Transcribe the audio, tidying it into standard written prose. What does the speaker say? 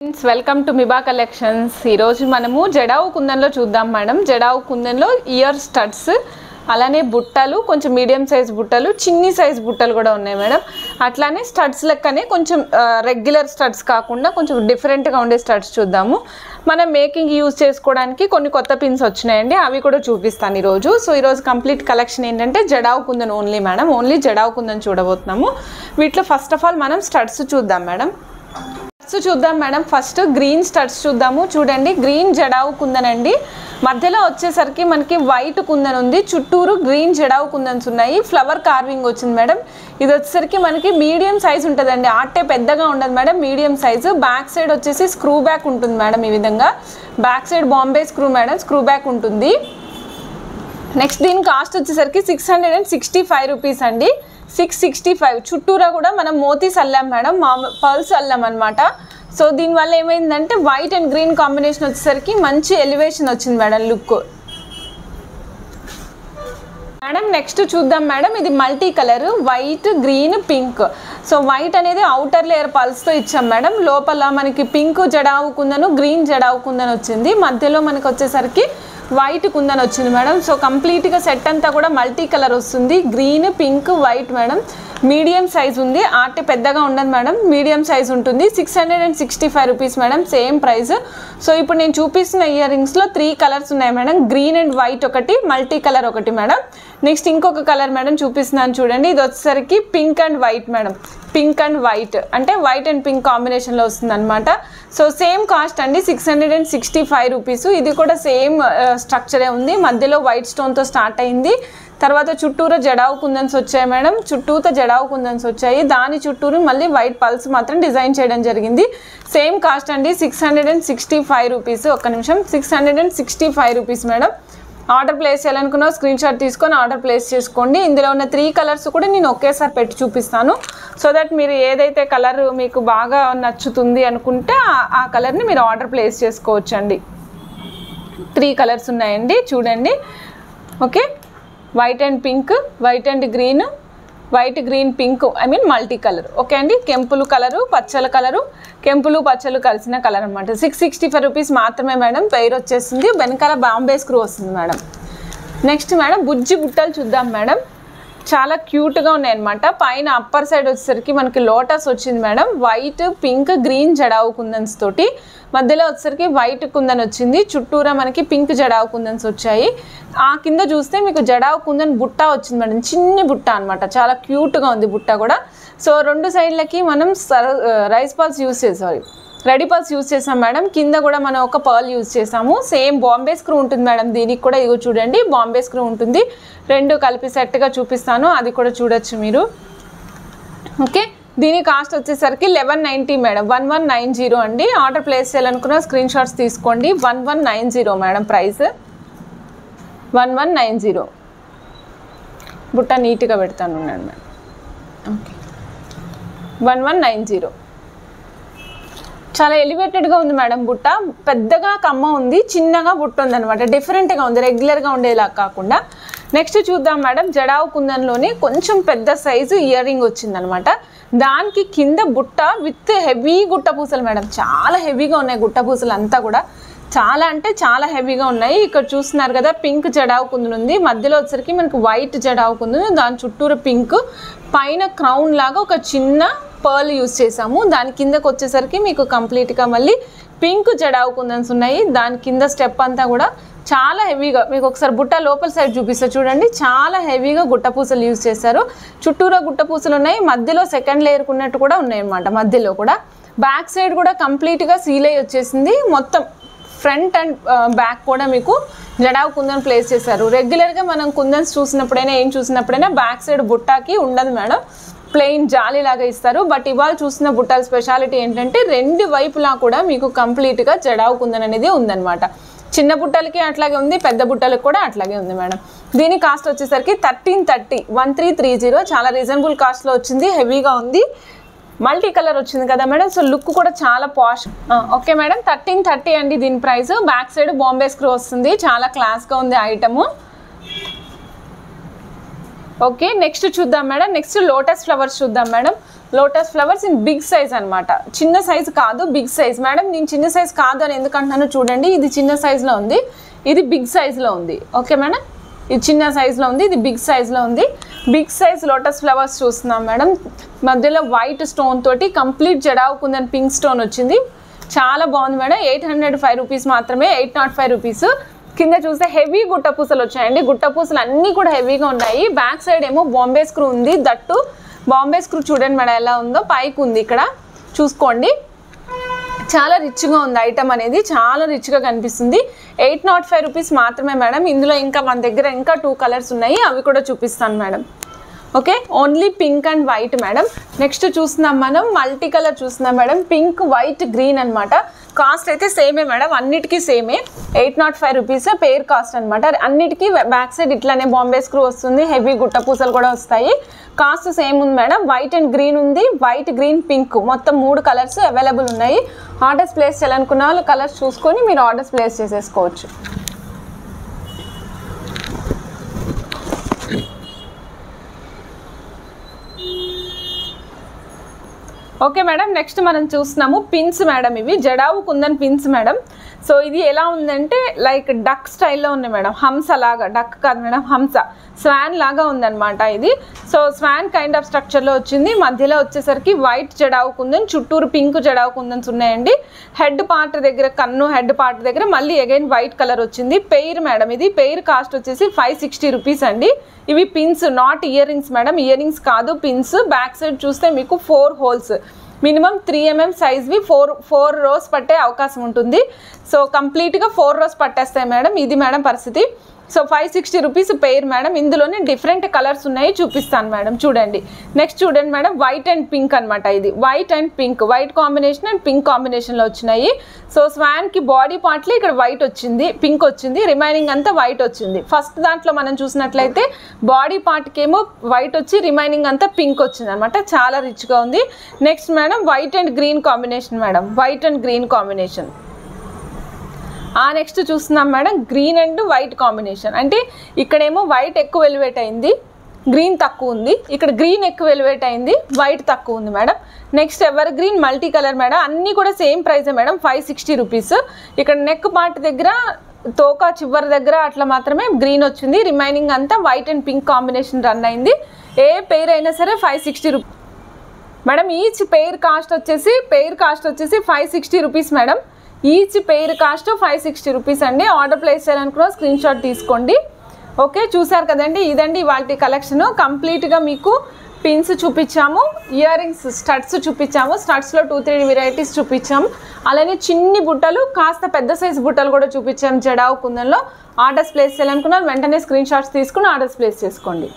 Welcome to మిబా collections. ఈరోజు మనము జడావు కుందన్లో చూద్దాం మేడం. జడావు కుందన్లో ఇయర్ స్టడ్స్, అలానే బుట్టలు, కొంచెం మీడియం సైజ్ బుట్టలు, చిన్ని సైజ్ బుట్టలు కూడా ఉన్నాయి మేడం. అట్లానే స్టడ్స్ లెక్కనే కొంచెం రెగ్యులర్ స్టడ్స్ కాకుండా కొంచెం డిఫరెంట్గా ఉండే స్టడ్స్ చూద్దాము. మనం మేకింగ్ యూజ్ చేసుకోవడానికి కొన్ని కొత్త పిన్స్ వచ్చినాయండి, అవి కూడా చూపిస్తాను ఈరోజు. సో ఈరోజు కంప్లీట్ కలెక్షన్ ఏంటంటే jadau kundan only madam. Only jadau kundan చూడబోతున్నాము. వీటిలో ఫస్ట్ ఆఫ్ ఆల్ మనం స్టడ్స్ చూద్దాం మేడం. చూద్దాం మేడం. ఫస్ట్ గ్రీన్ స్టడ్స్ చూద్దాము. చూడండి, గ్రీన్ జడావు కుందన్ అండి. మధ్యలో వచ్చేసరికి మనకి వైట్ కుందన్ ఉంది, చుట్టూరు గ్రీన్ జడావు కుందన్స్ ఉన్నాయి. ఫ్లవర్ కార్వింగ్ వచ్చింది మేడం. ఇది వచ్చేసరికి మనకి మీడియం సైజ్ ఉంటుందండి, ఆటే పెద్దగా ఉండదు madam, medium size. Back side వచ్చేసి స్క్రూ బ్యాక్ ఉంటుంది మేడం. ఈ విధంగా back side Bombay screw madam, screw back ఉంటుంది. నెక్స్ట్ దీని కాస్ట్ వచ్చేసరికి 665 రూపీస్ అండి. 665. చుట్టూరా కూడా మనం మోతీస్ అల్లాం మేడం, పర్ల్స్ అల్లాం అనమాట. సో దీనివల్ల ఏమైందంటే వైట్ అండ్ గ్రీన్ కాంబినేషన్ వచ్చేసరికి మంచి ఎలివేషన్ వచ్చింది మేడం, లుక్ మేడం. నెక్స్ట్ చూద్దాం మేడం. ఇది multi colour, white, green, pink. So white అనేది అవుటర్ లేయర్ పల్స్తో ఇచ్చాం మేడం. లోపల మనకి పింక్ జడావు కుందను, గ్రీన్ జడావు కుందను వచ్చింది. మధ్యలో మనకి వచ్చేసరికి వైట్ కుందన్ వచ్చింది మేడం. సో కంప్లీట్గా సెట్ అంతా కూడా మల్టీ కలర్ వస్తుంది, green, pink, white madam. Medium size ఉంది, ఆర్ట్ పెద్దగా ఉండదు మేడం, మీడియం సైజ్ ఉంటుంది. 665 rupees madam, same price. So ఇప్పుడు నేను చూపిస్తున్న ఇయర్ రింగ్స్లో 3 కలర్స్ ఉన్నాయి మేడం. గ్రీన్ అండ్ వైట్ ఒకటి, మల్టీ కలర్ ఒకటి మేడం. నెక్స్ట్ ఇంకొక కలర్ మేడం చూపిస్తున్నాను చూడండి. ఇది వచ్చేసరికి pink and white madam. Pink and white అంటే వైట్ అండ్ పింక్ కాంబినేషన్లో వస్తుంది అనమాట. సో సేమ్ కాస్ట్ అండి, 665 రూపీస్. ఇది కూడా సేమ్ స్ట్రక్చరే ఉంది. మధ్యలో వైట్ స్టోన్తో స్టార్ట్ అయింది. తర్వాత చుట్టూరు జడావు కుందన్స్ వచ్చాయి మేడం, చుట్టూతో జడావు కుందన్స్ వచ్చాయి. దాని చుట్టూరు మళ్ళీ వైట్ పల్స్ మాత్రం డిజైన్ చేయడం జరిగింది. సేమ్ కాస్ట్ అండి, 665 రూపీస్. ఒక్క నిమిషం, 665 రూపీస్ మేడం. ఆర్డర్ ప్లేస్ చేయాలనుకున్నా స్క్రీన్ షాట్ తీసుకొని ఆర్డర్ ప్లేస్ చేసుకోండి. ఇందులో ఉన్న 3 కలర్స్ కూడా నేను ఒకేసారి పెట్టి చూపిస్తాను, సో దట్ మీరు ఏదైతే కలర్ మీకు బాగా నచ్చుతుంది అనుకుంటే ఆ కలర్ని మీరు ఆర్డర్ ప్లేస్ చేసుకోవచ్చండి. 3 కలర్స్ ఉన్నాయండి చూడండి. Okay, white and pink, white and green, white, green, pink, I mean multi colour. Okay అండి, కెంపులు కలరు, పచ్చల కలరు, కెంపులు పచ్చలు కలిసిన కలర్ అనమాట. 665 రూపీస్ మాత్రమే మేడం. పెయిర్ వచ్చేస్తుంది, వెనకాల బాంబే స్క్రూ వస్తుంది మేడం. నెక్స్ట్ మేడం బుజ్జి బుట్టలు చూద్దాం మేడం. చాలా క్యూట్గా ఉన్నాయన్నమాట. పైన అప్పర్ సైడ్ వచ్చేసరికి మనకి లోటస్ వచ్చింది madam. White, pink, green jadau కుందన్స్ తోటి. మధ్యలో వచ్చేసరికి వైట్ కుందన్ వచ్చింది, చుట్టూరా మనకి పింక్ జడావు కుందన్స్ వచ్చాయి. ఆ కింద చూస్తే మీకు జడావు కుందన్ బుట్ట వచ్చింది మేడం, చిన్ని బుట్ట అనమాట. చాలా క్యూట్గా ఉంది బుట్ట కూడా. సో 2 సైడ్లకి మనం రైస్ పల్స్ యూజ్ చేసాం, రెడీ పల్స్ యూజ్ చేసాం మేడం. కింద కూడా మనం ఒక పర్ల్ యూజ్ చేసాము. సేమ్ బాంబే స్క్రూ ఉంటుంది మేడం దీనికి కూడా. ఇగో చూడండి, బాంబే స్క్రూ ఉంటుంది. 2 కలిపి సెట్గా చూపిస్తాను, అది కూడా చూడొచ్చు మీరు. ఓకే, దీని కాస్ట్ వచ్చేసరికి 1190 మేడం, 1190 అండి. ఆర్డర్ ప్లేస్ చేయాలనుకున్న స్క్రీన్ షాట్స్ తీసుకోండి. 1190 మేడం ప్రైస్, 1190. బుట్ట నీట్గా పెడతాను మేడం. ఓకే, 1190. చాలా ఎలివేటెడ్గా ఉంది మేడం బుట్ట. పెద్దగా కమ్మ ఉంది, చిన్నగా బుట్ట ఉంది అనమాట. డిఫరెంట్గా ఉంది, రెగ్యులర్గా ఉండేలా కాకుండా. నెక్స్ట్ చూద్దాం మేడం. జడావు కుందన్లోనే కొంచెం పెద్ద సైజు ఇయర్ రింగ్ వచ్చిందనమాట. దానికి కింద బుట్ట విత్ హెవీ గుట్ట పూసలు మేడం. చాలా హెవీగా ఉన్నాయి గుట్ట పూసలు అంతా కూడా, చాలా అంటే చాలా హెవీగా ఉన్నాయి. ఇక్కడ చూస్తున్నారు కదా, పింక్ జడావు కుందన్ ఉంది. మధ్యలో వచ్చరికి మనకు వైట్ జడావు కుందన్, దాని చుట్టూరు పింక్, పైన క్రౌన్ లాగా ఒక చిన్న పర్ల్ యూజ్ చేసాము. దాని కిందకు వచ్చేసరికి మీకు కంప్లీట్గా మళ్ళీ పింక్ జడావు కుందన్స్ ఉన్నాయి. దాని కింద స్టెప్ అంతా కూడా చాలా హెవీగా, మీకు ఒకసారి బుట్ట లోపల సైడ్ చూపిస్తారు చూడండి. చాలా హెవీగా గుట్ట పూసలు యూజ్ చేశారు. చుట్టూరా గుట్ట పూసలు ఉన్నాయి. మధ్యలో సెకండ్ లేయర్కి ఉన్నట్టు కూడా ఉన్నాయి అన్నమాట. మధ్యలో కూడా బ్యాక్ సైడ్ కూడా కంప్లీట్గా సీల్ అయ్యి వచ్చేసింది. మొత్తం ఫ్రంట్ అండ్ బ్యాక్ కూడా మీకు జడావు కుందన్ ప్లేస్ చేశారు. రెగ్యులర్గా మనం కుందన్స్ చూసినప్పుడైనా ఏం చూసినప్పుడైనా బ్యాక్ సైడ్ బుట్టాకి ఉండదు మేడం, ప్లెయిన్ జాలీ లాగా ఇస్తారు. బట్ ఇవాళ చూసిన బుట్టాల స్పెషాలిటీ ఏంటంటే 2 వైపులా కూడా మీకు కంప్లీట్గా జడావు కుందన్ అనేది ఉందన్నమాట. చిన్న బుట్టలకి అట్లాగే ఉంది, పెద్ద బుట్టలకు కూడా అట్లాగే ఉంది మేడం. దీని కాస్ట్ వచ్చేసరికి 1330, చాలా రీజనబుల్ కాస్ట్లో వచ్చింది. హెవీగా ఉంది, మల్టీ కలర్ వచ్చింది కదా మేడం. సో లుక్ కూడా చాలా పాష్. ఓకే మేడం, 1330 అండి దీని price. Back side Bombay screw వస్తుంది, చాలా క్లాస్గా ఉంది ఐటము. ఓకే, నెక్స్ట్ చూద్దాం మేడం. నెక్స్ట్ లోటస్ ఫ్లవర్స్ చూద్దాం madam. Lotus flowers in big size అనమాట, చిన్న సైజ్ కాదు బిగ్ సైజ్. మేడం నేను చిన్న సైజ్ కాదు అని ఎందుకంటున్నాను చూడండి, ఇది చిన్న సైజులో ఉంది, ఇది బిగ్ సైజులో ఉంది. ఓకే మేడం, ఇది చిన్న సైజులో ఉంది, ఇది బిగ్ సైజులో ఉంది. బిగ్ సైజ్ లోటస్ ఫ్లవర్స్ చూస్తున్నాం మేడం. మధ్యలో వైట్ స్టోన్ తోటి complete jadau kundan pink stone వచ్చింది. చాలా బాగుంది మేడం. 805 రూపీస్ మాత్రమే, 805 రూపీస్. కింద చూస్తే హెవీ గుట్ట పూసలు వచ్చాయండి. గుట్ట పూసలు అన్నీ కూడా హెవీగా ఉన్నాయి. బ్యాక్ సైడ్ ఏమో బాంబే స్క్రూ ఉంది, దట్టు బాంబే స్క్రూ చూడండి మేడం ఎలా ఉందో, పైకి ఉంది ఇక్కడ చూసుకోండి. చాలా రిచ్గా ఉంది ఐటమ్ అనేది, చాలా రిచ్గా కనిపిస్తుంది. 805 రూపీస్ మాత్రమే మేడం. ఇందులో ఇంకా మన దగ్గర ఇంకా 2 కలర్స్ ఉన్నాయి, అవి కూడా చూపిస్తాను madam. Okay, only pink and white madam. Next చూస్తున్నాం మనం మల్టీ కలర్ చూస్తున్నాం మేడం, పింక్ వైట్ గ్రీన్ అనమాట. కాస్ట్ అయితే సేమే మేడం, అన్నిటికీ సేమే. 805 రూపీస్ పేర్ కాస్ట్ అనమాట. అన్నిటికీ బ్యాక్ సైడ్ ఇట్లానే బాంబే స్క్రూ వస్తుంది, హెవీ గుట్ట పూసలు కూడా వస్తాయి. కాస్ట్ సేమ్ ఉంది మేడం. వైట్ అండ్ గ్రీన్ ఉంది, వైట్ గ్రీన్ పింక్, మొత్తం 3 కలర్స్ అవైలబుల్ ఉన్నాయి. ఆర్డర్స్ ప్లేస్ చేయాలనుకున్న వాళ్ళు కలర్స్ చూసుకొని మీరు ఆర్డర్స్ ప్లేస్ చేసేసుకోవచ్చు. ఓకే మేడం, నెక్స్ట్ మనం చూస్తున్నాము పిన్స్ మేడం. ఇవి jadau kundan pins madam. So ఇది ఎలా ఉందంటే లైక్ డక్ స్టైల్లో ఉంది మేడం, హంస లాగా, డక్ కాదు మేడం, హంస స్వాన్ లాగా ఉందన్నమాట ఇది. సో స్వాన్ కైండ్ ఆఫ్ స్ట్రక్చర్లో వచ్చింది. మధ్యలో వచ్చేసరికి వైట్ జడావు కుందన్, చుట్టూరు పింక్ జడావు కుందన్స్ ఉన్నాయండి. హెడ్ పార్ట్ దగ్గర, కన్ను హెడ్ పార్ట్ దగ్గర మళ్ళీ అగైన్ వైట్ కలర్ వచ్చింది. పెయిర్ మేడం, ఇది పెయిర్ కాస్ట్ వచ్చేసి 560 రూపీస్ అండి. ఇవి pins, not ear rings madam, ear rings కాదు, పిన్స్. బ్యాక్ సైడ్ చూస్తే మీకు 4 హోల్స్, మినిమం 3 mm సైజ్వి 4 రోస్ పట్టే అవకాశం ఉంటుంది. సో కంప్లీట్గా 4 రోస్ పట్టేస్తాయి మేడం. ఇది మేడం పరిస్థితి. So 560 rupees pair madam. ఇందులోనే డిఫరెంట్ కలర్స్ ఉన్నాయి, చూపిస్తాను మేడం చూడండి. నెక్స్ట్ చూడండి మేడం, వైట్ అండ్ పింక్ అనమాట. ఇది white and pink, white combination and pink కాంబినేషన్లో వచ్చినాయి. సో స్వాన్కి బాడీ పార్ట్లో ఇక్కడ వైట్ వచ్చింది, పింక్ వచ్చింది, రిమైనింగ్ అంతా వైట్ వచ్చింది. ఫస్ట్ దాంట్లో మనం చూసినట్లయితే బాడీ పార్ట్కి ఏమో వైట్ వచ్చి రిమైనింగ్ అంతా పింక్ వచ్చింది అనమాట. చాలా రిచ్గా ఉంది. Next madam white and green combination madam, white and green combination. Next చూస్తున్నాం madam green and white combination. అంటే ఇక్కడేమో వైట్ ఎక్కువ ఎలివేట్ అయింది, గ్రీన్ తక్కువ ఉంది. ఇక్కడ గ్రీన్ ఎక్కువ ఎలివేట్ అయింది, వైట్ తక్కువ ఉంది madam. Next ever green multi colour madam. అన్నీ కూడా సేమ్ ప్రైజే మేడం, 560 రూపీస్. ఇక్కడ నెక్ పార్ట్ దగ్గర, తోక చివరి దగ్గర అట్లా మాత్రమే గ్రీన్ వచ్చింది, రిమైనింగ్ అంతా white and pink combination run అయింది. ఏ పెయిర్ అయినా సరే 560 rupees madam. Each pair cost వచ్చేసి 560 rupees madam. Each pair cost 560 rupees అండి. ఆర్డర్ ప్లేస్ చేయాలనుకున్న స్క్రీన్ షాట్ తీసుకోండి. ఓకే, చూసారు కదండి, ఇదండి ఇవాల్టి కలెక్షన్. కంప్లీట్గా మీకు పిన్స్ చూపించాము, ఇయర్ రింగ్స్, స్టడ్స్ చూపించాము. స్టడ్స్లో 2-3 వెరైటీస్ చూపించాము. అలానే చిన్ని బుట్టలు, కాస్త పెద్ద సైజు బుట్టలు కూడా చూపించాము జడావు కుందన్లో. ఆర్డర్స్ ప్లేస్ చేయాలనుకున్నారు వెంటనే స్క్రీన్ షాట్స్ తీసుకుని ఆర్డర్స్ ప్లేస్ చేసుకోండి.